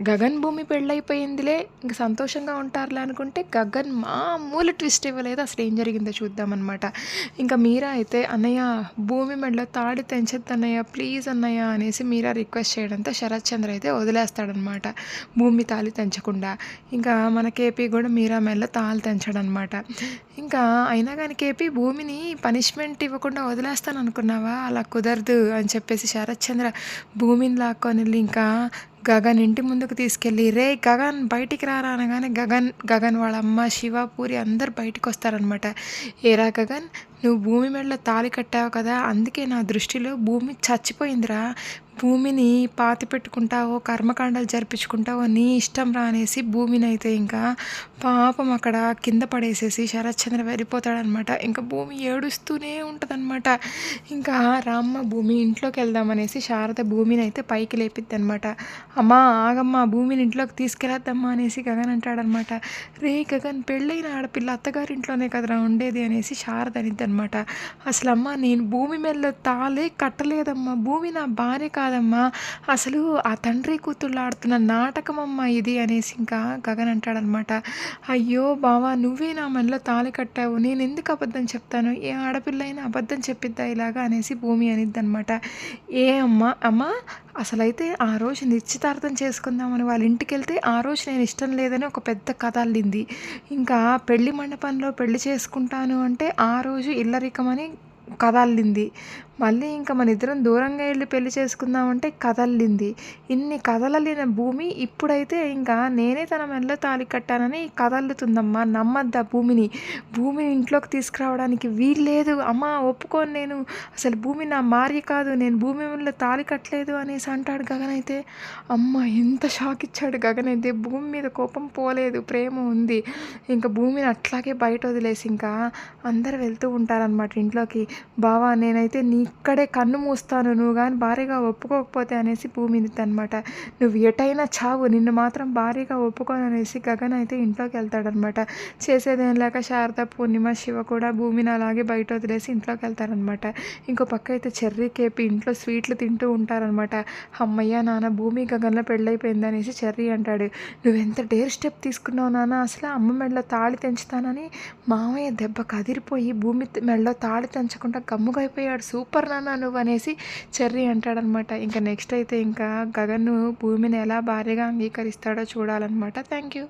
గగన్ భూమి పెళ్ళైపోయిందిలే ఇంక సంతోషంగా ఉంటారులే అనుకుంటే గగన్ మామూలు ట్విస్ట్ ఇవ్వలేదు. అసలు ఏం జరిగిందో చూద్దామనమాట. ఇంకా మీరా అయితే అన్నయ్య భూమి మెడలో తాళి తెంచొద్దు అన్నయ్య ప్లీజ్ అన్నయ్య అనేసి మీరా రిక్వెస్ట్ చేయడంతో శరత్ చంద్ర అయితే వదిలేస్తాడనమాట భూమి తాళి తెంచకుండా. ఇంకా మన కేపీ కూడా మీరా మెడలో తాళి తెంచడనమాట. ఇంకా అయినా కానీ కేపీ భూమిని పనిష్మెంట్ ఇవ్వకుండా వదిలేస్తాను అనుకున్నావా, అలా కుదరదు అని చెప్పేసి శరత్ చంద్ర భూమిని లాక్కొని వెళ్ళి ఇంకా గగన్ ఇంటి ముందుకు తీసుకెళ్ళి రే గగన్ బయటికి రారా అనగానే గగన్ వాళ్ళ అమ్మ శివ పూరి అందరు బయటికి వస్తారనమాట. ఏరా గగన్ నువ్వు భూమి మెడలో తాళి కట్టావు కదా, అందుకే నా దృష్టిలో భూమి చచ్చిపోయిందిరా, భూమిని పాతి పెట్టుకుంటావో కర్మకాండాలు జరిపించుకుంటావో నీ ఇష్టం రా అనేసి భూమిని అయితే ఇంకా పాపం అక్కడ కింద పడేసేసి శరత్చంద్ర వెళ్ళిపోతాడనమాట. ఇంకా భూమి ఏడుస్తూనే ఉంటుందన్నమాట. ఇంకా రామ్మ భూమి ఇంట్లోకి వెళ్దామనేసి శారద భూమిని అయితే పైకి లేపిద్ది అనమాట. అమ్మా ఆగమ్మా భూమిని ఇంట్లోకి తీసుకెళ్ళొద్దమ్మా అనేసి గగన్ అంటాడనమాట. రే గగన్ పెళ్ళైన ఆడపిల్ల అత్తగారింట్లోనే కదరా ఉండేది అనేసి శారద అనిద్ది అనమాట. అసలు అమ్మ నేను భూమి మెడలో తాళే కట్టలేదమ్మా, భూమి నా భార్య కాదమ్మా, అసలు ఆ తండ్రి కూతుళ్ళు ఆడుతున్న నాటకం అమ్మ ఇది అనేసి ఇంకా గగన్ అంటాడనమాట. అయ్యో బావా నువ్వే నా మెడలో తాళి కట్టావు, నేను ఎందుకు అబద్ధం చెప్తాను, ఏ ఆడపిల్ల అయినా అబద్ధం చెప్పిద్దా ఇలాగా అనేసి భూమి అనిద్ది అనమాట. ఏ అమ్మా అసలైతే ఆ రోజు నిశ్చితార్థం చేసుకుందామని వాళ్ళ ఇంటికి వెళ్తే ఆ రోజు నేను ఇష్టం లేదని ఒక పెద్ద కథ అల్లింది. ఇంకా పెళ్లి మండపంలో పెళ్లి చేసుకుంటాను అంటే ఆ రోజు ఇల్లరికమని కథ అల్లింది. మళ్ళీ ఇంకా మన ఇద్దరం దూరంగా వెళ్ళి పెళ్లి చేసుకుందామంటే కథల్లింది. ఇన్ని కథలల్లిన భూమి ఇప్పుడైతే ఇంకా నేనే తన మెడలో తాళి కట్టానని కథల్లుతుందమ్మా. నమ్మద్దా భూమిని ఇంట్లోకి తీసుకురావడానికి వీల్లేదు అమ్మా, ఒప్పుకోను నేను, అసలు భూమి నా భార్య కాదు, నేను భూమి మెడలో తాళి కట్టలేదు అనేసి అంటాడు గగన్ అయితే. అమ్మ ఎంత షాక్ ఇచ్చాడు గగన్ అయితే. భూమి మీద కోపం పోలేదు, ప్రేమ ఉంది. ఇంకా భూమిని అట్లాగే బయట వదిలేసి ఇంకా అందరు వెళ్తూ ఉంటారనమాట ఇంట్లోకి. బావా నేనైతే ఇక్కడే కన్ను మూస్తాను, నువ్వు కానీ భార్యగా ఒప్పుకోకపోతే అనేసి భూమిని అనమాట. నువ్వు ఎటైనా చావు, నిన్ను మాత్రం భార్యగా ఒప్పుకోను అనేసి గగన్ అయితే ఇంట్లోకి వెళ్తాడనమాట. చేసేదేం లేక శారద పూర్ణిమ శివ కూడా భూమిని అలాగే బయట వదిలేసి ఇంట్లోకి వెళ్తారనమాట. ఇంకో పక్క అయితే చెర్రీ కేపి ఇంట్లో స్వీట్లు తింటూ ఉంటారనమాట. అమ్మయ్య నాన్న భూమి గగన్లో పెళ్ళైపోయింది అనేసి చెర్రీ అంటాడు. నువ్వెంత డేర్ స్టెప్ తీసుకున్నావు నాన్న, అసలు అమ్మ మెడలో తాళి తెంచుతానని మామయ్య దెబ్బ కదిరిపోయి భూమి మెడలో తాళి తెంచకుండా గమ్ముగా అయిపోయాడు, సూపర్ నాన్న నువ్వు అనేసి చెర్రీ అంటాడనమాట. ఇంకా నెక్స్ట్ అయితే ఇంకా గగన్ భూమిని ఎలా భార్యగా అంగీకరిస్తాడో చూడాలన్నమాట. Thank you.